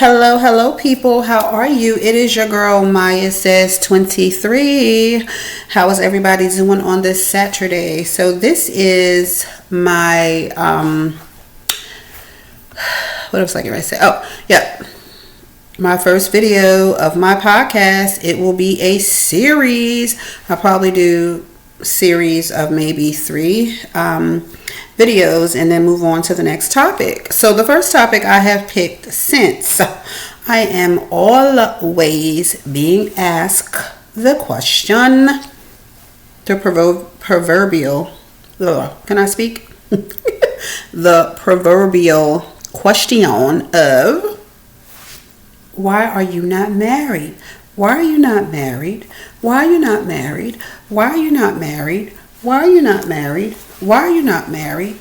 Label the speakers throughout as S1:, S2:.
S1: Hello, people. How are you? It is your girl Maya Says 23. How is everybody doing on this Saturday? So this is my what was I going to say? Oh, yeah. My first video of my podcast. It will be a series. I'll probably do a series of maybe 3 videos and then move on to the next topic. So the first topic I have picked, since I am always being asked the question, the proverbial, can I speak? The proverbial question of, why are you not married? Why are you not married? Why are you not married? Why are you not married? Why are you not married? Why are you not married?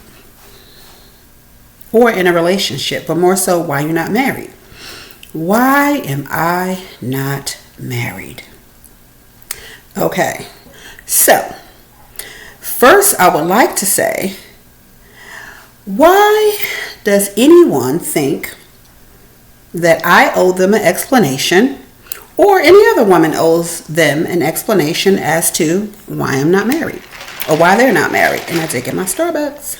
S1: Or in a relationship, but more so, why are you not married? Why am I not married? Okay, so first I would like to say, why does anyone think that I owe them an explanation, or any other woman owes them an explanation as to why I'm not married? Or why they're not married? And I did get my Starbucks.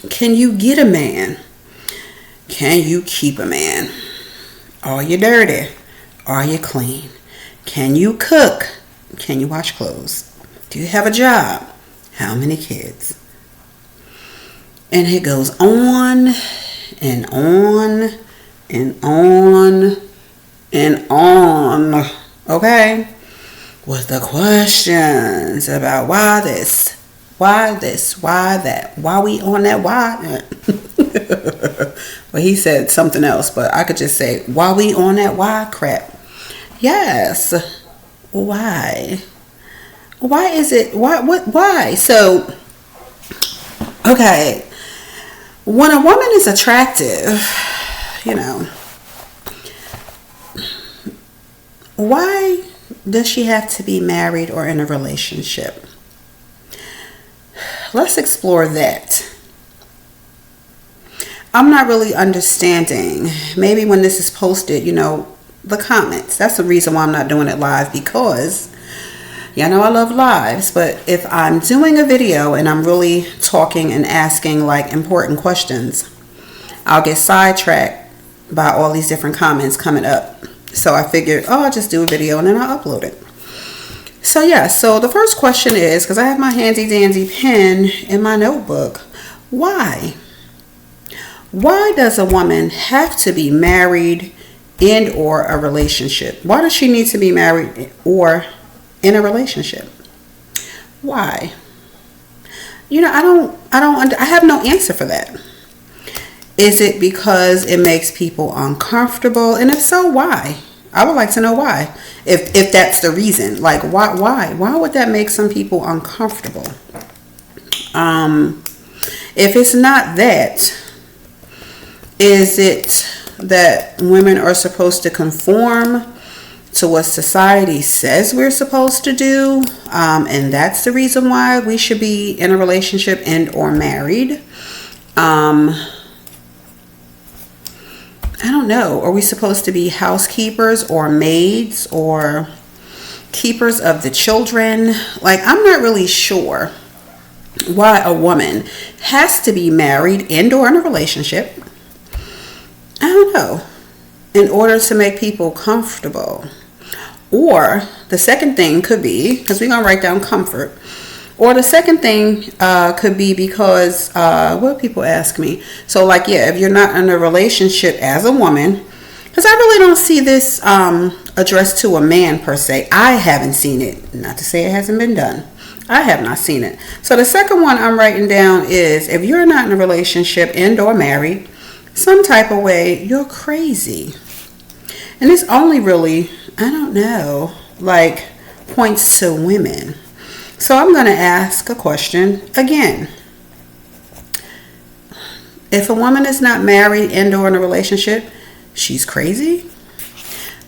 S1: Can you get a man? Can you keep a man? Are you dirty? Are you clean? Can you cook? Can you wash clothes? Do you have a job? How many kids? And it goes on and on and on and on. Okay? With the questions about why this, why that, why we on that, why. Well, he said something else, but I could just say, why we on that why crap. Yes. Why? Why is it, why? So, okay. When a woman is attractive, why does she have to be married or in a relationship? Let's explore that. I'm not really understanding. Maybe when this is posted, the comments. That's the reason why I'm not doing it live, because I love lives, but if I'm doing a video and I'm really talking and asking like important questions, I'll get sidetracked by all these different comments coming up. So I figured, I'll just do a video and then I'll upload it. So the first question is, because I have my handy dandy pen in my notebook, why? Why does a woman have to be married and or a relationship? Why does she need to be married or in a relationship? Why? I have no answer for that. Is it because it makes people uncomfortable? And if so, why? I would like to know why. If that's the reason. Like, why? Why would that make some people uncomfortable? If it's not that, is it that women are supposed to conform to what society says we're supposed to do? And that's the reason why we should be in a relationship and or married? I don't know. Are we supposed to be housekeepers or maids or keepers of the children? Like, I'm not really sure why a woman has to be married and or in a relationship. I don't know. In order to make people comfortable. Or the second thing could be, because we're going to write down comfort. Or the second thing could be because, what people ask me. So like, if you're not in a relationship as a woman, because I really don't see this addressed to a man per se. I haven't seen it. Not to say it hasn't been done. I have not seen it. So the second one I'm writing down is, if you're not in a relationship and or married, some type of way, you're crazy. And it's only really, I don't know, like points to women. So I'm going to ask a question again. If a woman is not married and or in a relationship, she's crazy?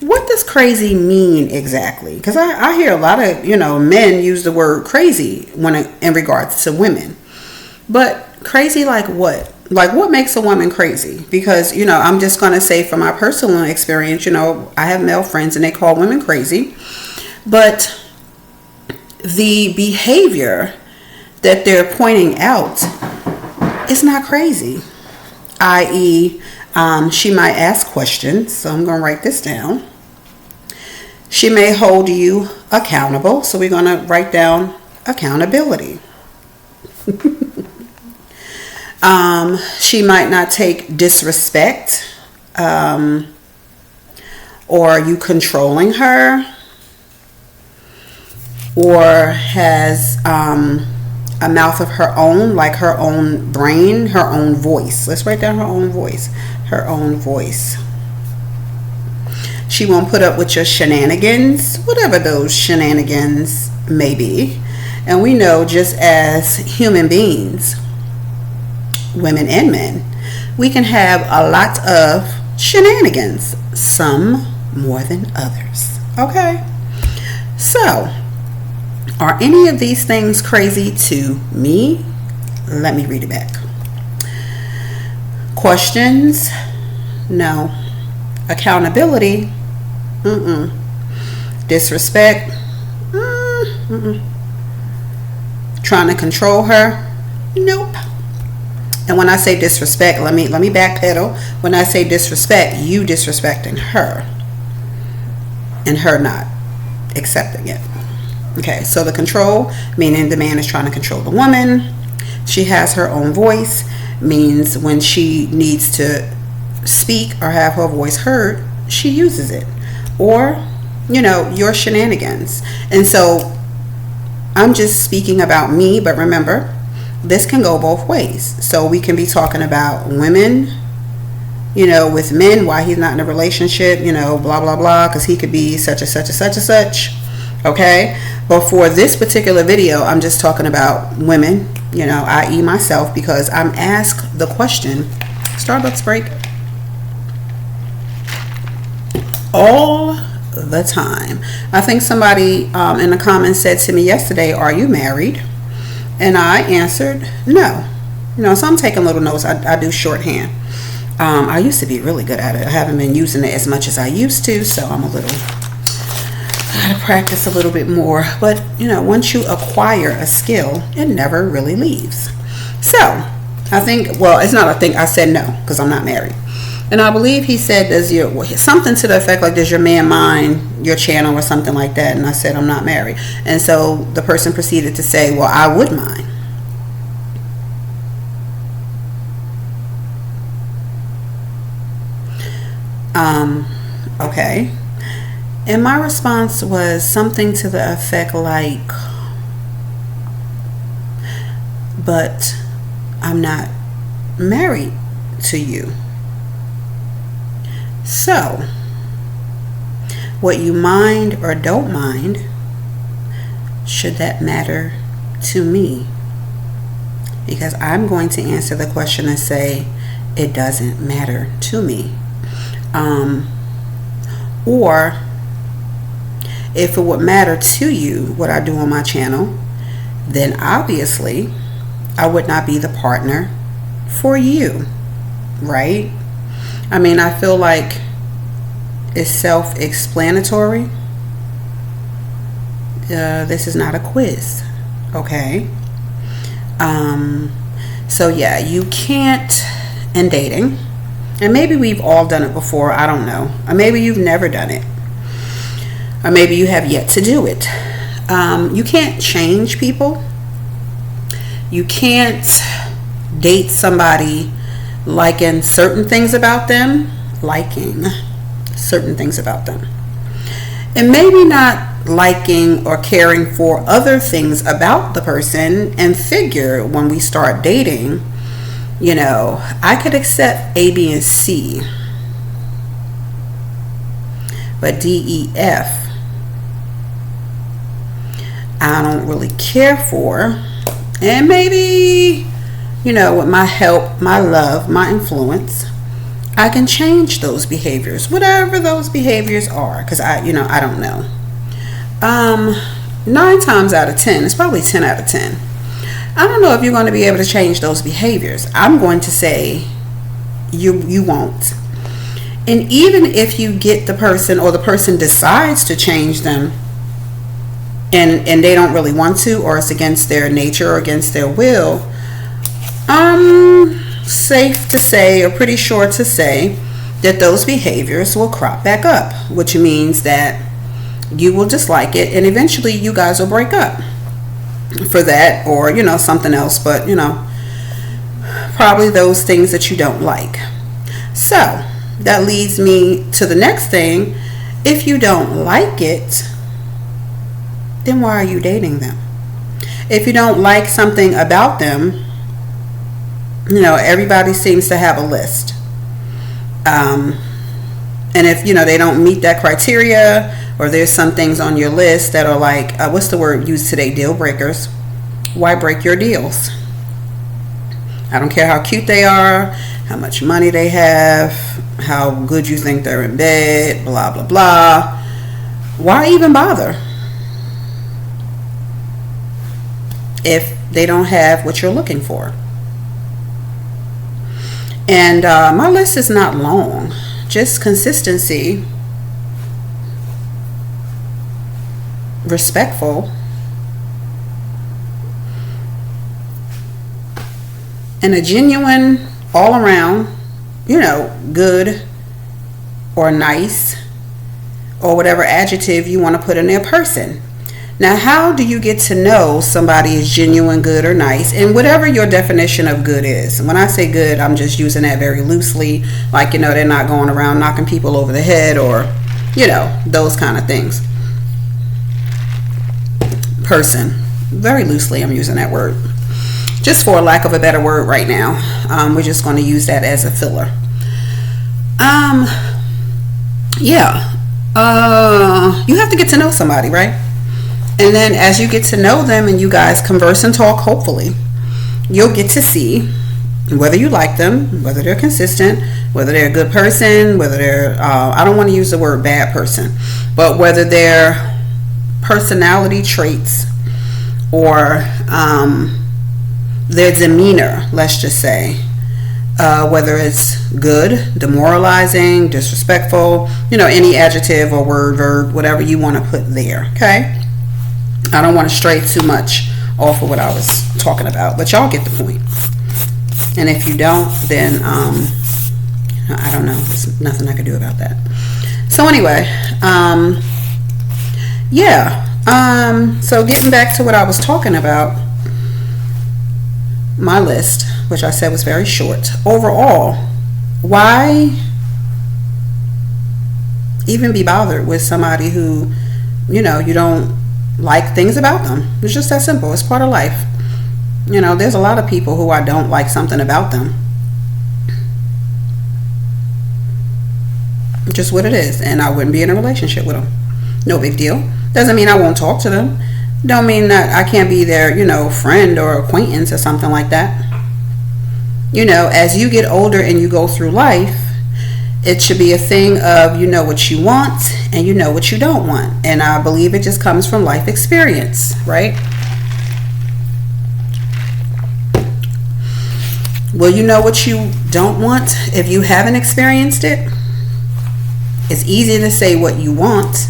S1: What does crazy mean exactly? Because I hear a lot of, men use the word crazy in regards to women. But crazy like what? Like, what makes a woman crazy? Because, you know, I'm just going to say from my personal experience, you know, I have male friends and they call women crazy. But the behavior that they're pointing out is not crazy. I.e., she might ask questions. So I'm going to write this down. She may hold you accountable. So we're going to write down accountability. She might not take disrespect, or you controlling her, or has a mouth of her own, like her own brain, her own voice. Let's write down her own voice. Her own voice. She won't put up with your shenanigans, whatever those shenanigans may be. And we know, just as human beings, women and men, we can have a lot of shenanigans, some more than others. Okay? So, are any of these things crazy to me? Let me read it back. Questions? No. Accountability? Disrespect? Trying to control her? Nope. And when I say disrespect, let me backpedal. When I say disrespect, you disrespecting her and her not accepting it. Okay, so the control, meaning the man is trying to control the woman. She has her own voice, means when she needs to speak or have her voice heard, she uses it. Or, you know, your shenanigans. And so I'm just speaking about me, but remember, this can go both ways. So we can be talking about women, you know, with men, why he's not in a relationship, you know, blah, blah, blah, because he could be such and such and such and such. Okay? But for this particular video, I'm just talking about women, you know, i.e. myself, because I'm asked the question, Starbucks break, all the time. I think somebody in the comments said to me yesterday, are you married? And I answered, no. You know, so I'm taking little notes. I do shorthand. I used to be really good at it. I haven't been using it as much as I used to, so I'm gotta practice a little bit more. But, you know, once you acquire a skill, it never really leaves. So, I think, well, it's not I think, I said no, because I'm not married. And I believe he said, something to the effect like, does your man mind your channel or something like that? And I said, I'm not married. And so the person proceeded to say, well, I would mind. Okay. And my response was something to the effect like, but I'm not married to you. So, what you mind or don't mind, should that matter to me? Because I'm going to answer the question and say, it doesn't matter to me. Or, if it would matter to you, what I do on my channel, then obviously, I would not be the partner for you, right? I mean, I feel like it's self-explanatory. This is not a quiz, okay? So yeah, you can't, in dating, and maybe we've all done it before, I don't know. Or maybe you've never done it. Or maybe you have yet to do it. You can't change people. You can't date somebody liking certain things about them, and maybe not liking or caring for other things about the person, and figure when we start dating, you know, I could accept A, B, and C, but D, E, F, I don't really care for. And maybe, you know, with my help, my love, my influence, I can change those behaviors, whatever those behaviors are, because I don't know. 9 times out of 10, it's probably 10 out of 10. I don't know if you're going to be able to change those behaviors. I'm going to say you won't. And even if you get the person, or the person decides to change them, and they don't really want to, or it's against their nature or against their will, I'm safe to say, or pretty sure to say, that those behaviors will crop back up, which means that you will dislike it, and eventually you guys will break up for that, or something else, but probably those things that you don't like. So that leads me to the next thing. If you don't like it, then why are you dating them? If you don't like something about them, everybody seems to have a list. And if, they don't meet that criteria, or there's some things on your list that are like, what's the word used today? Deal breakers. Why break your deals? I don't care how cute they are, how much money they have, how good you think they're in bed, blah, blah, blah. Why even bother if they don't have what you're looking for? And my list is not long, just consistency, respectful, and a genuine, all around, good or nice, or whatever adjective you want to put in their person. Now, how do you get to know somebody is genuine, good, or nice? And whatever your definition of good is. When I say good, I'm just using that very loosely. Like, they're not going around knocking people over the head, or, those kind of things. Person. Very loosely, I'm using that word. Just for lack of a better word right now. We're just going to use that as a filler. You have to get to know somebody, right? And then as you get to know them and you guys converse and talk, hopefully, you'll get to see whether you like them, whether they're consistent, whether they're a good person, whether they're, I don't want to use the word bad person, but whether their personality traits or their demeanor, let's just say, whether it's good, demoralizing, disrespectful, any adjective or word, verb, whatever you want to put there, okay? I don't want to stray too much off of what I was talking about, but y'all get the point. And if you don't, then I don't know. There's nothing I can do about that. So anyway, so getting back to what I was talking about, my list, which I said was very short. Overall, why even be bothered with somebody who, you don't like things about them? It's just that simple. It's part of life. There's a lot of people who I don't like something about them. Just what it is. And I wouldn't be in a relationship with them. No big deal. Doesn't mean I won't talk to them. Don't mean that I can't be their, friend or acquaintance or something like that. As you get older and you go through life, it should be a thing of what you want and what you don't want. And I believe it just comes from life experience, right? Well, you know what you don't want if you haven't experienced it? It's easy to say what you want,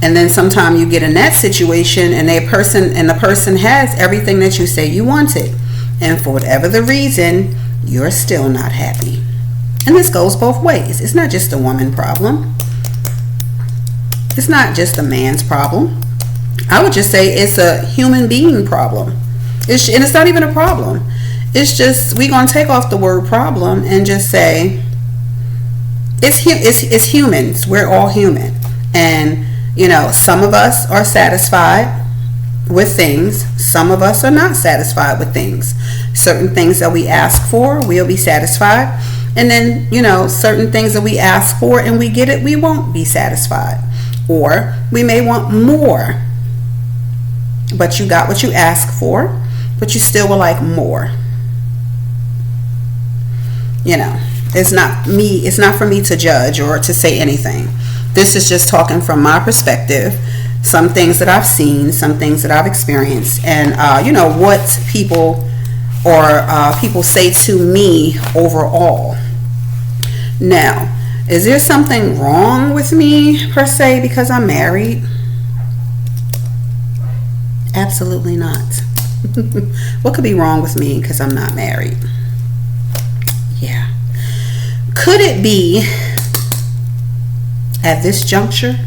S1: and then sometimes you get in that situation and the person has everything that you say you wanted, and for whatever the reason, you're still not happy. And this goes both ways. It's not just a woman problem. It's not just a man's problem. I would just say it's a human being problem. And it's not even a problem. It's just, we're going to take off the word problem and just say it's humans. We're all human. And, some of us are satisfied with things. Some of us are not satisfied with things. Certain things that we ask for, we'll be satisfied. And then, certain things that we ask for and we get it, we won't be satisfied. Or we may want more. But you got what you asked for, but you still would like more. It's not for me to judge or to say anything. This is just talking from my perspective, some things that I've seen, some things that I've experienced, and what people say to me overall. Now, is there something wrong with me per se because I'm married? Absolutely not. What could be wrong with me because I'm not married? Yeah. Could it be at this juncture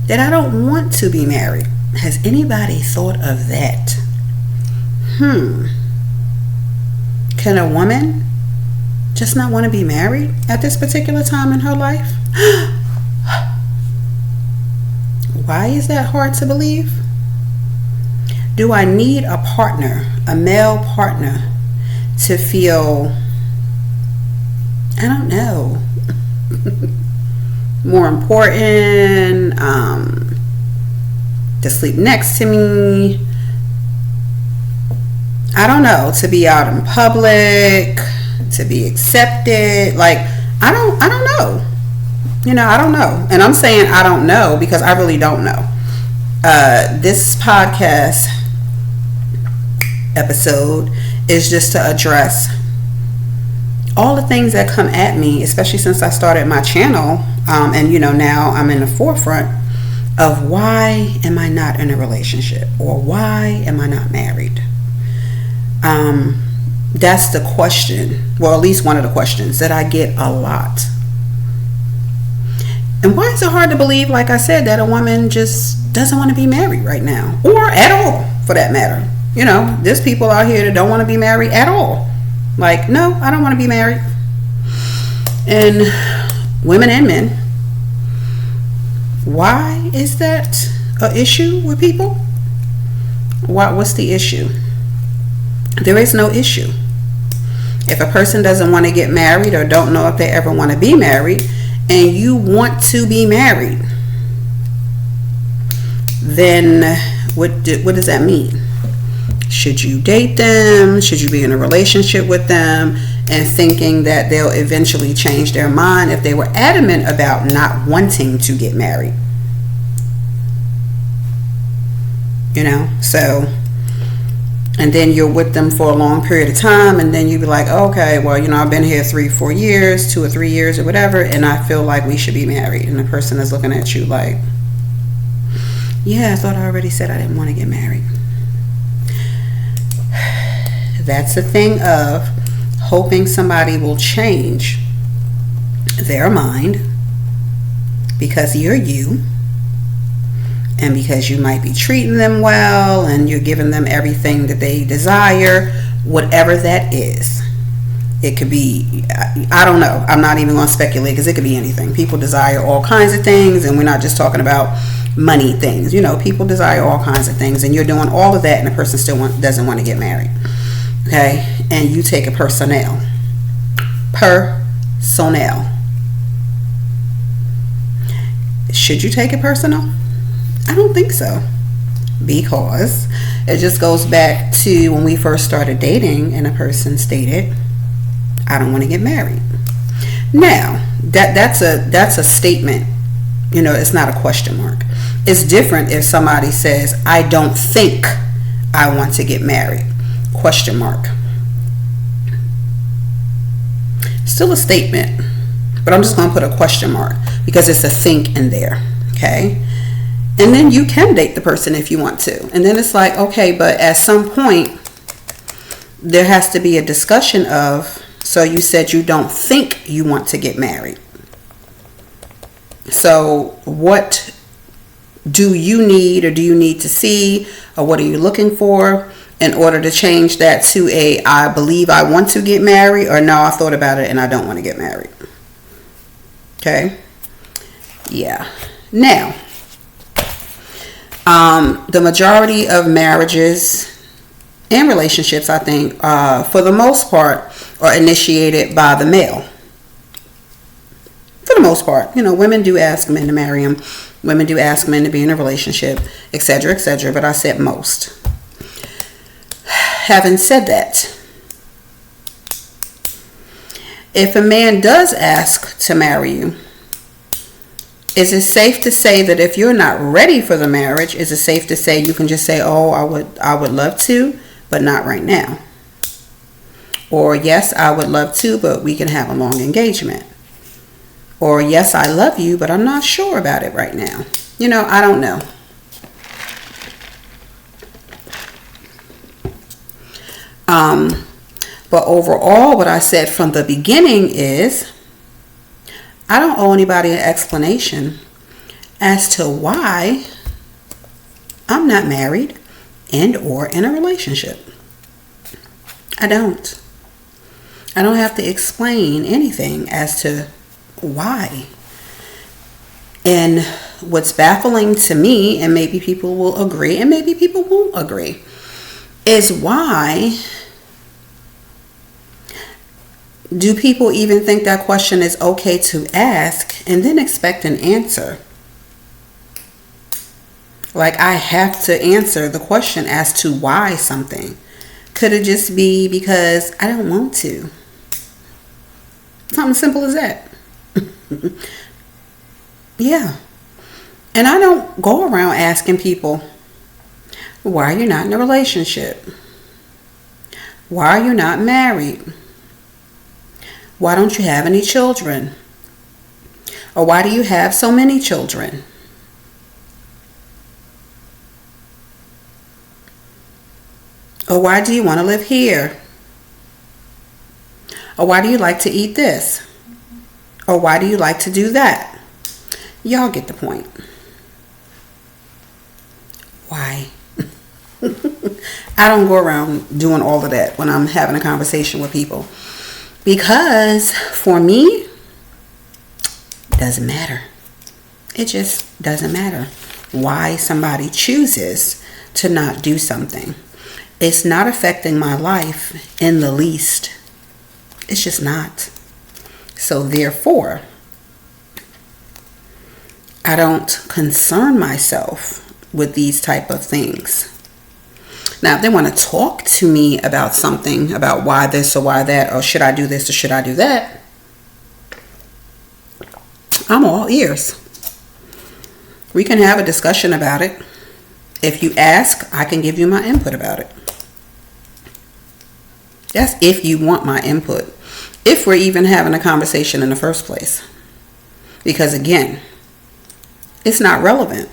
S1: that I don't want to be married? Has anybody thought of that? Can a woman just not want to be married at this particular time in her life? Why is that hard to believe? Do I need a partner, a male partner, to feel, I don't know, more important, to sleep next to me? I don't know, to be out in public, to be accepted. Like, I don't know. I don't know. And I'm saying I don't know because I really don't know. This podcast episode is just to address all the things that come at me, especially since I started my channel, and now I'm in the forefront of why am I not in a relationship, or why am I not married? That's the question, well, at least one of the questions that I get a lot. And why is it hard to believe, like I said, that a woman just doesn't want to be married right now, or at all for that matter? There's people out here that don't want to be married at all. Like, no, I don't want to be married. And women and men, why is that an issue with people? What's the issue? There is no issue. If a person doesn't want to get married or don't know if they ever want to be married, and you want to be married, then what does that mean? Should you date them? Should you be in a relationship with them and thinking that they'll eventually change their mind if they were adamant about not wanting to get married? So, and then you're with them for a long period of time, and then you be like, okay, well, I've been here 3-4 years, 2 or 3 years or whatever, and I feel like we should be married. And the person is looking at you like, yeah, I thought I already said I didn't want to get married. That's the thing of hoping somebody will change their mind because you're you, and because you might be treating them well and you're giving them everything that they desire, whatever that is. It could be, I don't know, I'm not even going to speculate because it could be anything. People desire all kinds of things, and we're not just talking about money things. People desire all kinds of things, and you're doing all of that, and the person still doesn't want to get married. Okay? And you take a personnel. Should you take it personal? I don't think so, because it just goes back to when we first started dating and a person stated, I don't want to get married. Now, that's a statement. It's not a question mark. It's different if somebody says, I don't think I want to get married. Question mark. Still a statement, but I'm just going to put a question mark because it's a think in there. Okay? And then you can date the person if you want to. And then it's like, okay, but at some point, there has to be a discussion of, so you said you don't think you want to get married. So what do you need, or do you need to see, or what are you looking for in order to change that to a, I believe I want to get married, or no, I thought about it and I don't want to get married. Okay? Yeah. Now, the majority of marriages and relationships, I think, for the most part, are initiated by the male. For the most part, women do ask men to marry them. Women do ask men to be in a relationship, etc., etc. But I said most. Having said that, if a man does ask to marry you, Is it safe to say that if you're not ready for the marriage, is it safe to say you can just say, oh, I would love to, but not right now? Or yes, I would love to, but we can have a long engagement. Or yes, I love you, but I'm not sure about it right now. I don't know. But overall, what I said from the beginning is, I don't owe anybody an explanation as to why I'm not married and or in a relationship. I don't. I don't have to explain anything as to why. And what's baffling to me, and maybe people will agree and maybe people won't agree, is why do people even think that question is okay to ask and then expect an answer? Like, I have to answer the question as to why something. Could it just be because I don't want to? Something simple as that. Yeah. And I don't go around asking people, why are you not in a relationship? Why are you not married? Why don't you have any children? Or why do you have so many children? Or why do you want to live here? Or why do you like to eat this? Or why do you like to do that? Y'all get the point. Why? I don't go around doing all of that when I'm having a conversation with people. Because for me, it doesn't matter. It just doesn't matter why somebody chooses to not do something. It's not affecting my life in the least. It's just not. So therefore, I don't concern myself with these type of things. Now, if they want to talk to me about something, about why this or why that, or should I do this or should I do that, I'm all ears. We can have a discussion about it. If you ask, I can give you my input about it. That's if you want my input. If we're even having a conversation in the first place. Because again, it's not relevant.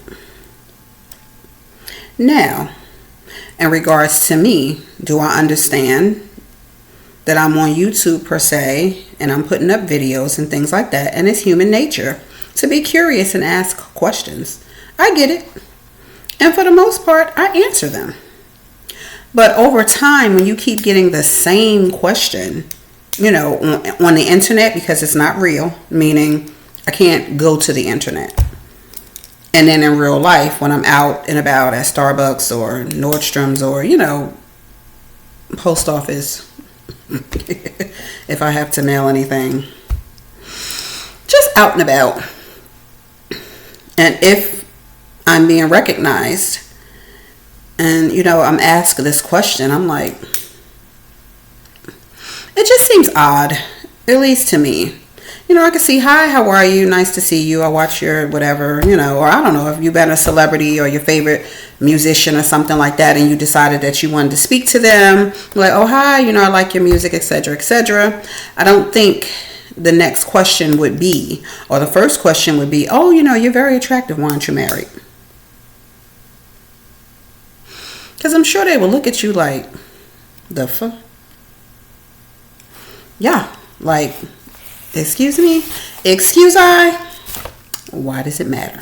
S1: Now, in regards to me, do I understand that I'm on YouTube per se and I'm putting up videos and things like that, and it's human nature to be curious and ask questions. I get it. And for the most part, I answer them. But over time, when you keep getting the same question, on the internet, because it's not real, meaning I can't go to the internet. And then in real life, when I'm out and about at Starbucks or Nordstrom's or, post office, if I have to mail anything, just out and about. And if I'm being recognized and, I'm asked this question, I'm like, it just seems odd, at least to me. I can see, hi, how are you? Nice to see you. I watch your whatever, or I don't know if you've been a celebrity or your favorite musician or something like that, and you decided that you wanted to speak to them. Like, oh, hi, I like your music, etc., etc. I don't think the next question would be, or the first question would be, oh, you're very attractive. Why aren't you married? Because I'm sure they will look at you like, the fuck? Yeah, like, excuse me? Excuse I? Why does it matter?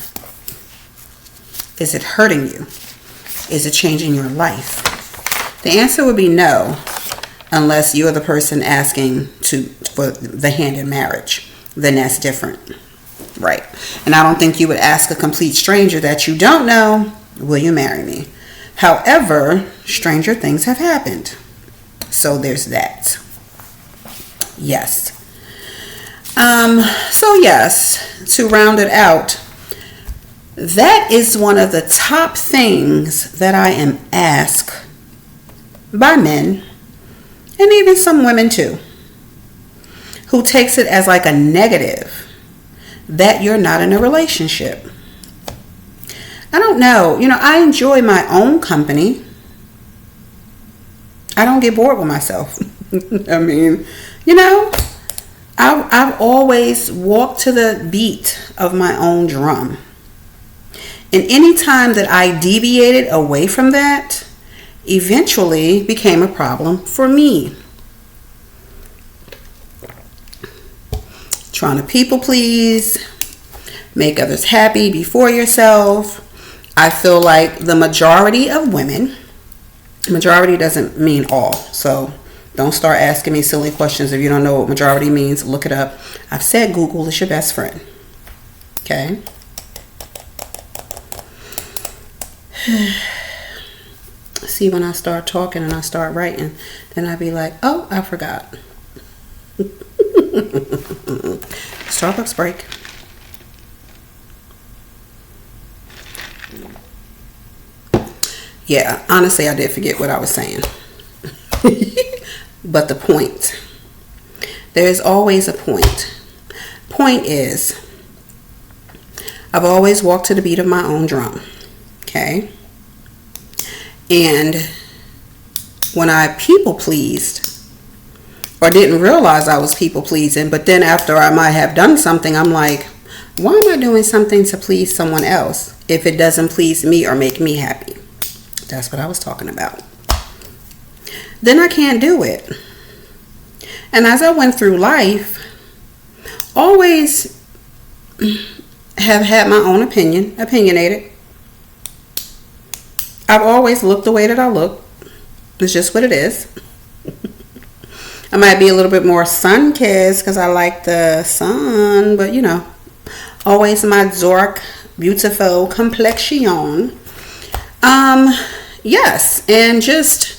S1: Is it hurting you? Is it changing your life? The answer would be no, unless you're the person asking for the hand in marriage. Then that's different. Right. And I don't think you would ask a complete stranger that you don't know, will you marry me? However, stranger things have happened. So there's that. Yes. So yes, to round it out, that is one of the top things that I am asked by men, and even some women too, who takes it as like a negative that you're not in a relationship. I don't know. I enjoy my own company. I don't get bored with myself. I mean, I've always walked to the beat of my own drum. And any time that I deviated away from that, eventually became a problem for me. Trying to people please, make others happy before yourself. I feel like the majority of women, majority doesn't mean all, so don't start asking me silly questions if you don't know what majority means. Look it up. I've said Google is your best friend. Okay? See, when I start talking and I start writing, then I'd be like, oh, I forgot. Starbucks break. Yeah, honestly, I did forget what I was saying. But the point. There's always a point. Point is, I've always walked to the beat of my own drum. Okay? And when I people pleased, or didn't realize I was people pleasing, but then after I might have done something, I'm like, why am I doing something to please someone else if it doesn't please me or make me happy? That's what I was talking about. Then I can't do it. And as I went through life, always have had my own opinionated. I've always looked the way that I look. It's just what it is. I might be a little bit more sun-kissed because I like the sun, but always my dark, beautiful complexion. Yes, and just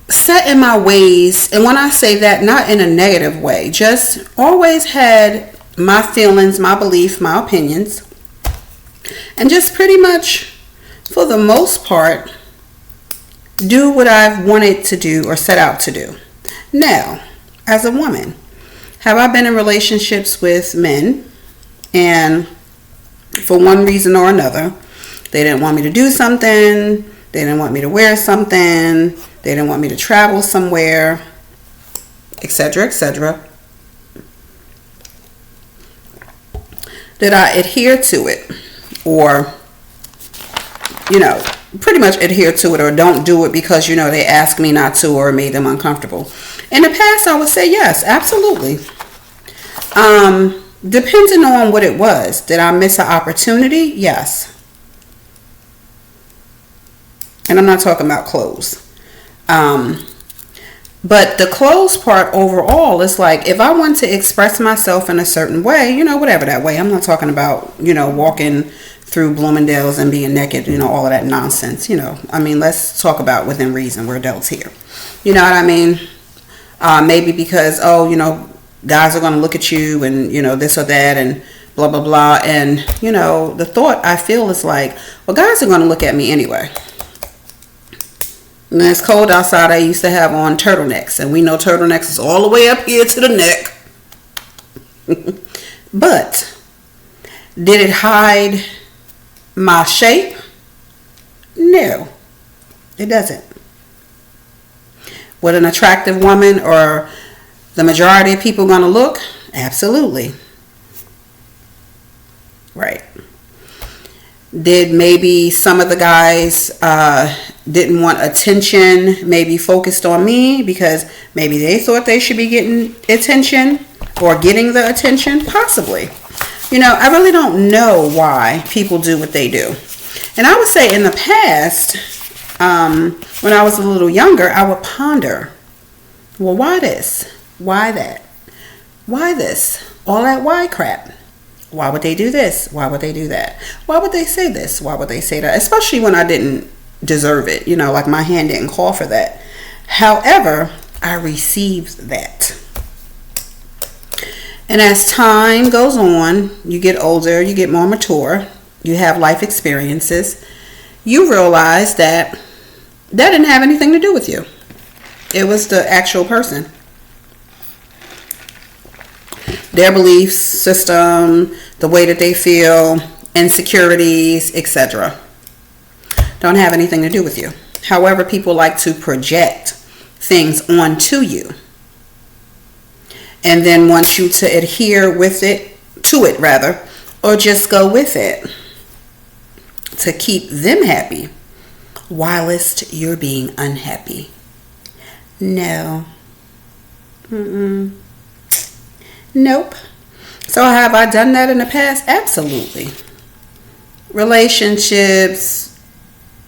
S1: set in my ways. And when I say that, not in a negative way, just always had my feelings, my belief, my opinions, and just pretty much, for the most part, do what I've wanted to do or set out to do. Now, as a woman, have I been in relationships with men, and for one reason or another, they didn't want me to do something, they didn't want me to wear something, they didn't want me to travel somewhere, etc., etc. Did I adhere to it? Or, pretty much adhere to it, or don't do it because, they asked me not to or made them uncomfortable. In the past, I would say yes, absolutely. Depending on what it was. Did I miss an opportunity? Yes. And I'm not talking about clothes. But the clothes part overall is like, if I want to express myself in a certain way, whatever that way. I'm not talking about, walking through Bloomingdale's and being naked, all of that nonsense, let's talk about within reason. We're adults here. You know what I mean? Maybe because, guys are going to look at you and, this or that and blah, blah, blah. And, the thought I feel is like, well, guys are going to look at me anyway. When it's cold outside, I used to have on turtlenecks. And we know turtlenecks is all the way up here to the neck. But did it hide my shape? No, it doesn't. Would an attractive woman or the majority of people going to look? Absolutely. Right. Did maybe some of the guys didn't want attention, maybe focused on me because maybe they thought they should be getting attention or getting the attention? Possibly. I really don't know why people do what they do. And I would say in the past, when I was a little younger, I would ponder, well, why this? Why that? Why this? All that why crap. Why would they do this? Why would they do that? Why would they say this? Why would they say that? Especially when I didn't deserve it. Like my hand didn't call for that. However, I received that. And as time goes on, you get older, you get more mature, you have life experiences, you realize that didn't have anything to do with you. It was the actual person. their belief system, the way that they feel, insecurities, etc. Don't have anything to do with you. However, people like to project things onto you and then want you to adhere to it rather, or just go with it to keep them happy whilst you're being unhappy. No. Nope. So have I done that in the past? Absolutely. Relationships,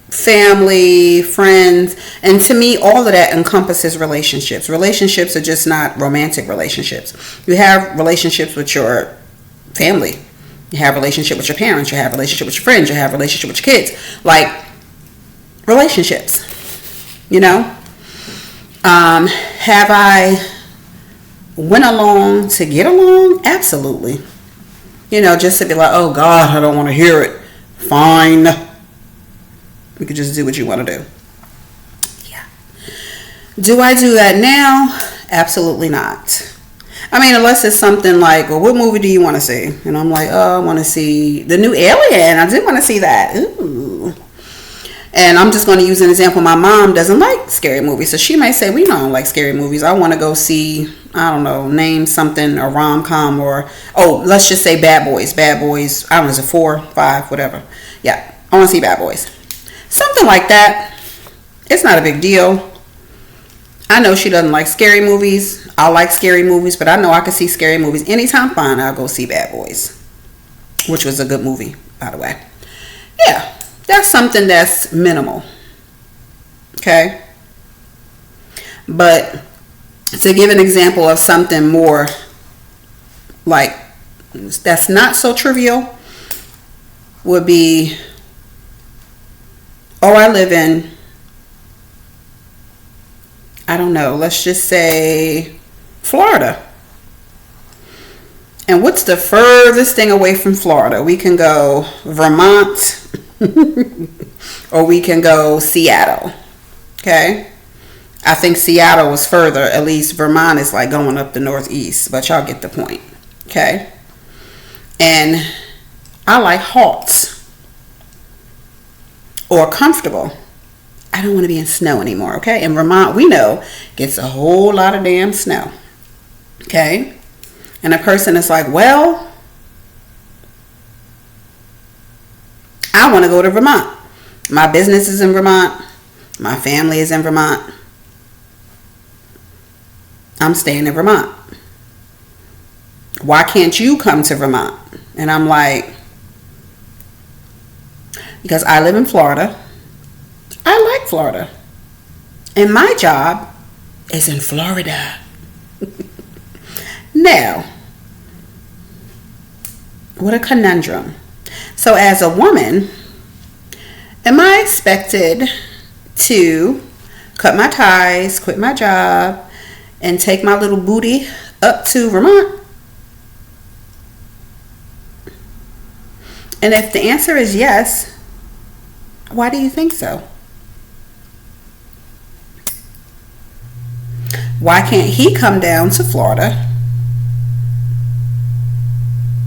S1: family, friends, and to me all of that encompasses relationships. Relationships are just not romantic relationships. You have relationships with your family. You have a relationship with your parents. You have a relationship with your friends. You have a relationship with your kids. Like, relationships, have I went along to get along? Absolutely. Just to be like, oh God, I don't want to hear it. Fine. You can just do what you want to do. Yeah. Do I do that now? Absolutely not. I mean, unless it's something like, well, what movie do you want to see? And I'm like, oh, I want to see the new Alien. I did want to see that. Ooh. And I'm just going to use an example. My mom doesn't like scary movies. So she may say, we don't like scary movies. I want to go see, I don't know, name something, a rom-com or, let's just say Bad Boys. Bad Boys, I don't know, is it 4, 5, whatever. Yeah, I want to see Bad Boys. Something like that. It's not a big deal. I know she doesn't like scary movies. I like scary movies, but I know I can see scary movies anytime. Fine, I'll go see Bad Boys, which was a good movie, by the way. Yeah, that's something that's minimal. Okay? But to give an example of something more like that's not so trivial would be, I live in, I don't know, let's just say Florida. And what's the furthest thing away from Florida? We can go Vermont or we can go Seattle. Okay? I think Seattle is further. At least Vermont is like going up the northeast, but y'all get the point. Okay? And I like hot or comfortable. I don't want to be in snow anymore, okay? In Vermont, we know, gets a whole lot of damn snow, okay? And a person is like, well, I want to go to Vermont. My business is in Vermont. My family is in Vermont. I'm staying in Vermont. Why can't you come to Vermont? And I'm like, because I live in Florida. I like Florida. And my job is in Florida. Now, what a conundrum. So as a woman, am I expected to cut my ties, quit my job, and take my little booty up to Vermont? And if the answer is yes, why do you think so? Why can't he come down to Florida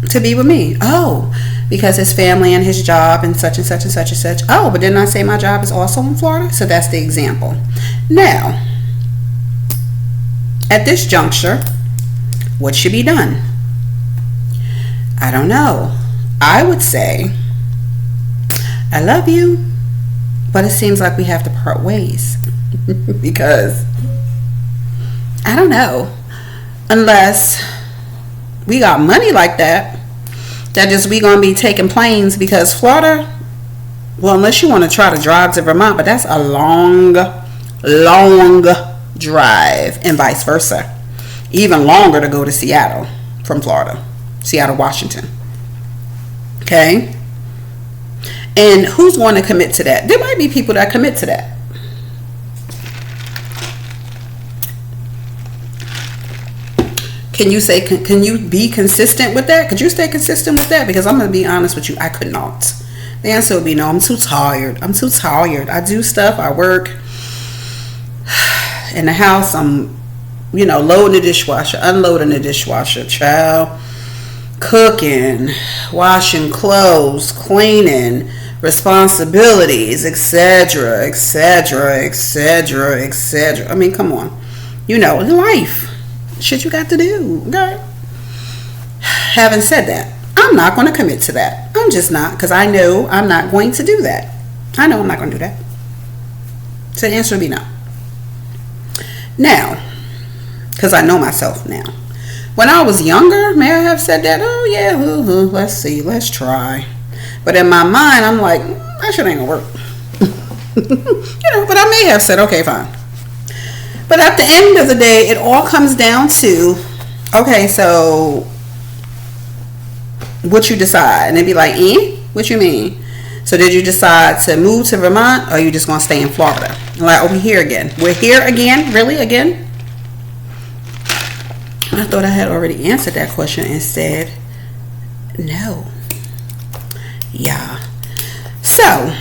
S1: to be with me? Oh, because his family and his job and such and such and such and such. Oh, but didn't I say my job is also in Florida? So that's the example. Now, at this juncture, what should be done? I don't know. I would say, I love you, but it seems like we have to part ways. Because I don't know, unless we got money like that just we gonna be taking planes, because Florida, well, unless you want to try to drive to Vermont, but that's a long drive, and vice versa. Even longer to go to Seattle from Florida, Seattle, Washington. Okay? And who's going to commit to that? There might be people that commit to that. Can you be consistent with that? Could you stay consistent with that? Because I'm going to be honest with you, I could not. The answer would be no, I'm too tired. I do stuff, I work in the house, I'm loading the dishwasher, unloading the dishwasher, child, cooking, washing clothes, cleaning, responsibilities, etc., etc., etc., etc. I mean, come on. Life. Shit you got to do, okay? Having said that, I'm not going to commit to that. I'm just not, because I know I'm not going to do that. I know I'm not going to do that. So the answer would be no. Now, because I know myself now. When I was younger, may I have said that? Oh yeah, let's see, let's try. But in my mind, I'm like, that shit ain't gonna work. But I may have said, okay, fine. But at the end of the day, it all comes down to, okay, so what you decide? And they'd be like, what you mean? So did you decide to move to Vermont, or are you just gonna stay in Florida? Like, we're here again. We're here again? Really, again? I thought I had already answered that question and said no. Yeah. So,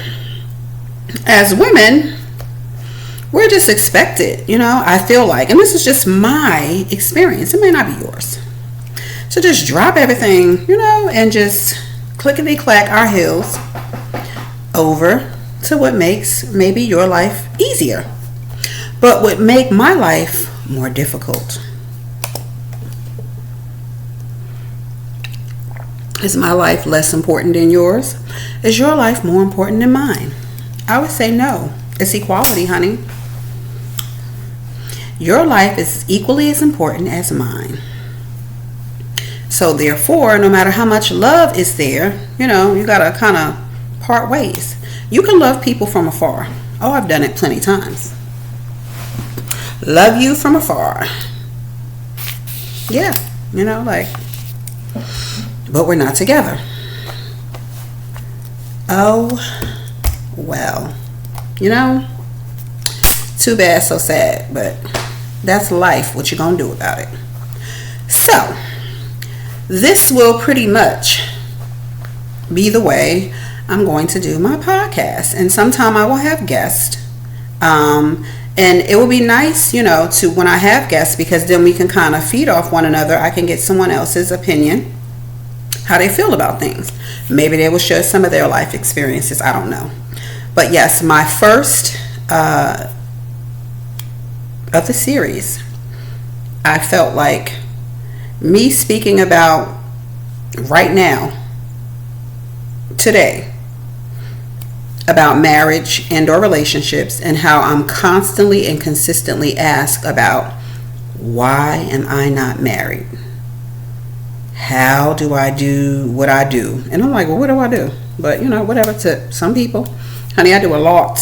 S1: as women, we're just expected, I feel like, and this is just my experience. It may not be yours. So just drop everything, and just clickety-clack our heels over to what makes maybe your life easier, but would make my life more difficult. Is my life less important than yours? Is your life more important than mine? I would say no. It's equality, honey. Your life is equally as important as mine. So therefore, no matter how much love is there, you gotta kind of part ways. You can love people from afar. Oh, I've done it plenty times. Love you from afar. Yeah, but we're not together. Oh, well, too bad, so sad, but that's life. What you gonna do about it? So, this will pretty much be the way I'm going to do my podcast. And sometime I will have guests. And it will be nice, to when I have guests, because then we can kind of feed off one another. I can get someone else's opinion, how they feel about things. Maybe they will share some of their life experiences. I don't know. But yes, my first of the series, I felt like me speaking about right now, today, about marriage and or relationships, and how I'm constantly and consistently asked about, why am I not married? How do I do what I do? And I'm like, well, what do I do? But whatever, to some people, honey, I do a lot.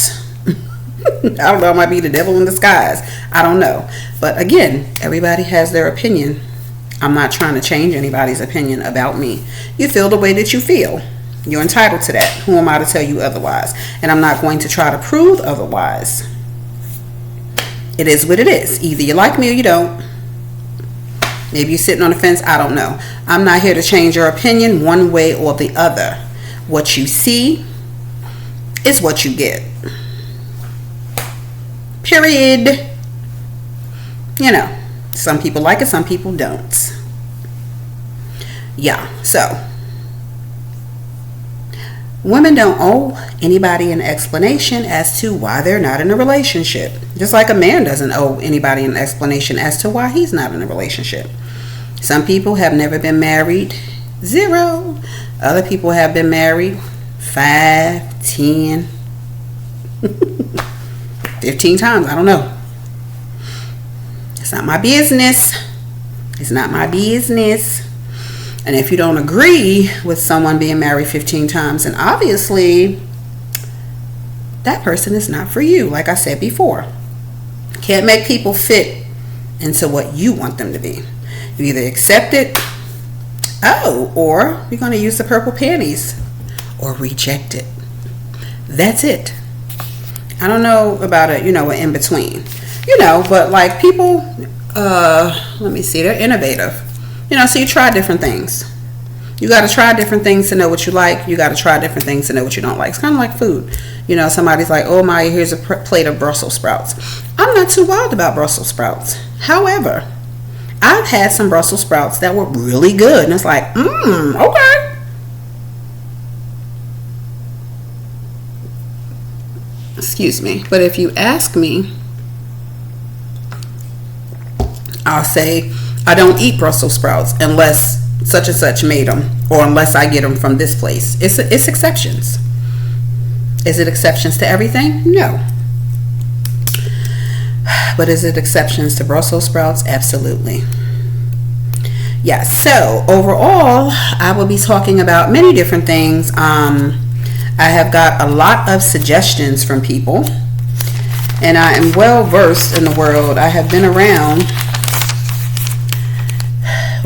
S1: I don't know, it might be the devil in disguise. I don't know. But again, everybody has their opinion. I'm not trying to change anybody's opinion about me. You feel the way that you feel. You're entitled to that. Who am I to tell you otherwise? And I'm not going to try to prove otherwise. It is what it is. Either you like me or you don't. Maybe you're sitting on the fence. I don't know. I'm not here to change your opinion one way or the other. What you see is what you get. Period. Some people like it, some people don't. Yeah, so women don't owe anybody an explanation as to why they're not in a relationship. Just like a man doesn't owe anybody an explanation as to why he's not in a relationship. Some people have never been married. 0. Other people have been married 5, 10, 15 times. I don't know. It's not my business. It's not my business. And if you don't agree with someone being married 15 times, then obviously that person is not for you. Like I said before, can't make people fit into what you want them to be. You either accept it, or you're going to use the purple panties, or reject it. That's it. I don't know about it, in between. But like people, let me see, they're innovative. So you try different things. You got to try different things to know what you like. You got to try different things to know what you don't like. It's kind of like food. Somebody's like, oh my, here's a plate of Brussels sprouts. I'm not too wild about Brussels sprouts. However, I've had some Brussels sprouts that were really good. And it's like, okay. Excuse me. But if you ask me, I'll say I don't eat Brussels sprouts unless such and such made them, or unless I get them from this place. It's exceptions. Is it exceptions to everything? No. But is it exceptions to Brussels sprouts? Absolutely. Yes. So overall, I will be talking about many different things. I have got a lot of suggestions from people, and I am well versed in the world. I have been around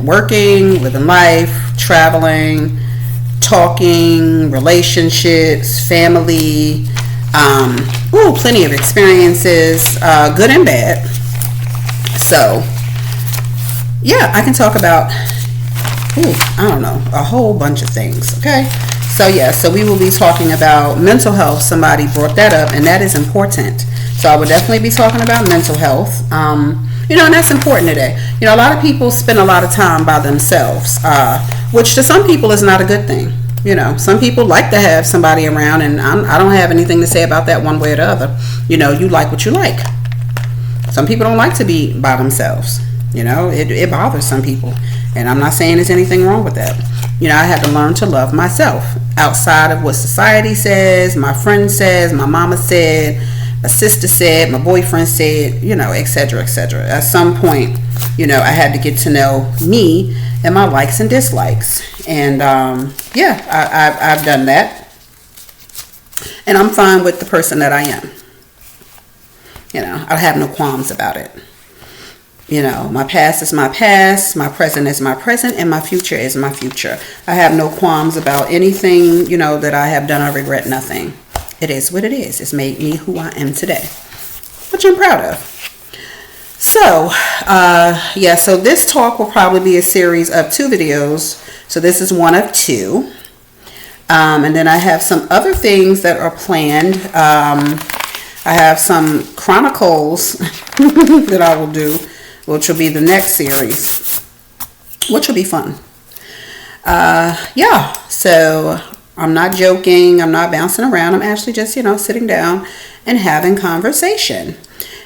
S1: working, living life, traveling, talking, relationships, family, plenty of experiences, good and bad. So yeah, I can talk about I don't know, a whole bunch of things. Okay, so yeah, so we will be talking about mental health. Somebody brought that up, and that is important. So I would definitely be talking about mental health. And that's important today. A lot of people spend a lot of time by themselves, which to some people is not a good thing. Some people like to have somebody around, and I don't have anything to say about that one way or the other. You like what you like. Some people don't like to be by themselves. It bothers some people, and I'm not saying there's anything wrong with that. I had to learn to love myself outside of what society says, my friend says, my mama said, my sister said, my boyfriend said, etc., etc. At some point, I had to get to know me and my likes and dislikes. And I've done that. And I'm fine with the person that I am. I have no qualms about it. My past is my past, my present is my present, and my future is my future. I have no qualms about anything, that I have done. I regret nothing. It is what it is. It's made me who I am today, which I'm proud of. So, so this talk will probably be a series of 2 videos. So this is one of 2. And then I have some other things that are planned. I have some chronicles that I will do, which will be the next series, which will be fun. So I'm not joking. I'm not bouncing around. I'm actually just, sitting down and having conversation.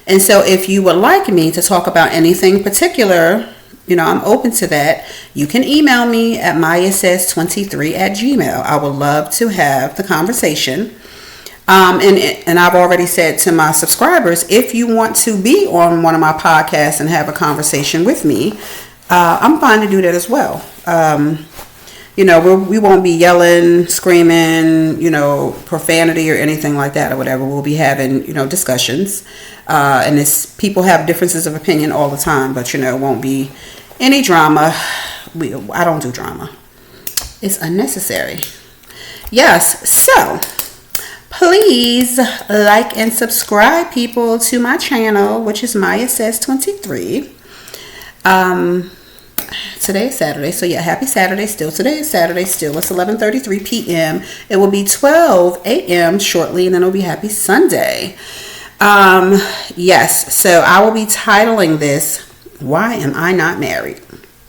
S1: And so if you would like me to talk about anything particular, I'm open to that. You can email me at mayasays23@gmail. I would love to have the conversation. And I've already said to my subscribers, if you want to be on one of my podcasts and have a conversation with me, I'm fine to do that as well. We won't be yelling, screaming, profanity or anything like that or whatever. We'll be having, discussions. And people have differences of opinion all the time, but, it won't be any drama. I don't do drama. It's unnecessary. Yes. So please like and subscribe, people, to my channel, which is Maya Says 23. Today is Saturday, so yeah, happy Saturday still. Today is Saturday still. It's 11:33 p.m. It will be 12 a.m. shortly, and then it'll be happy Sunday. Yes, so I will be titling this, Why Am I Not Married?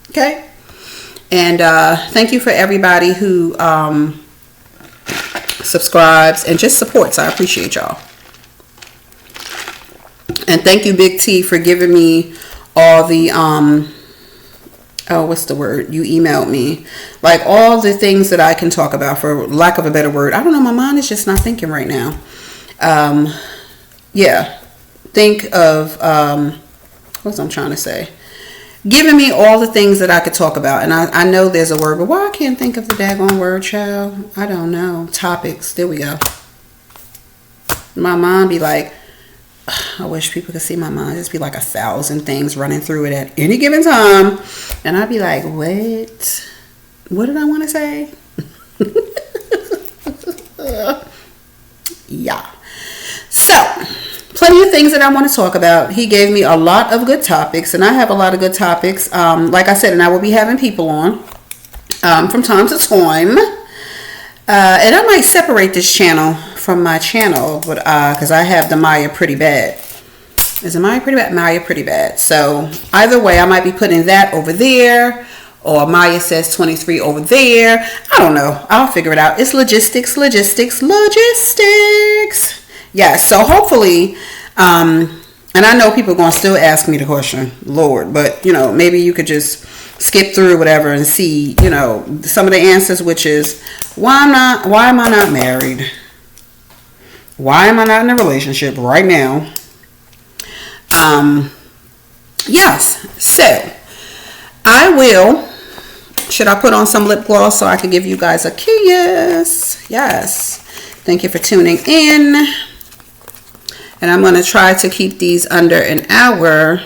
S1: Okay? And thank you for everybody who subscribes and just supports. I appreciate y'all. And thank you, Big T, for giving me all the what's the word? You emailed me. Like all the things that I can talk about, for lack of a better word. I don't know, my mind is just not thinking right now. Think of what was I'm trying to say? Giving me all the things that I could talk about. And I know there's a word, but why I can't think of the daggone word, child? I don't know. Topics. There we go. My mind be like, I wish people could see my mind. Just be like 1,000 things running through it at any given time. And I'd be like, what? What did I want to say? Yeah. So, plenty of things that I want to talk about. He gave me a lot of good topics, and I have a lot of good topics. Like I said, and I will be having people on from time to time. And I might separate this channel from my channel, but because I have the Maya pretty bad. Is it Maya Pretty Bad? Maya Pretty Bad. So either way, I might be putting that over there, or Maya Says 23 over there. I don't know. I'll figure it out. It's logistics. Yeah, so hopefully, and I know people are going to still ask me the question, Lord, but, maybe you could just skip through whatever and see, some of the answers, which is, why am I not married? Why am I not in a relationship right now? Yes, so should I put on some lip gloss so I can give you guys a kiss? Yes. Thank you for tuning in. And I'm going to try to keep these under an hour,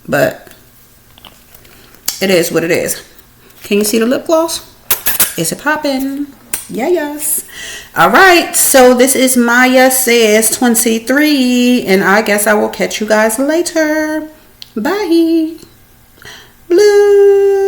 S1: but it is what it is. Can you see the lip gloss? Is it popping? Yeah, yes. All right. So this is Maya Says 23. And I guess I will catch you guys later. Bye. Blue.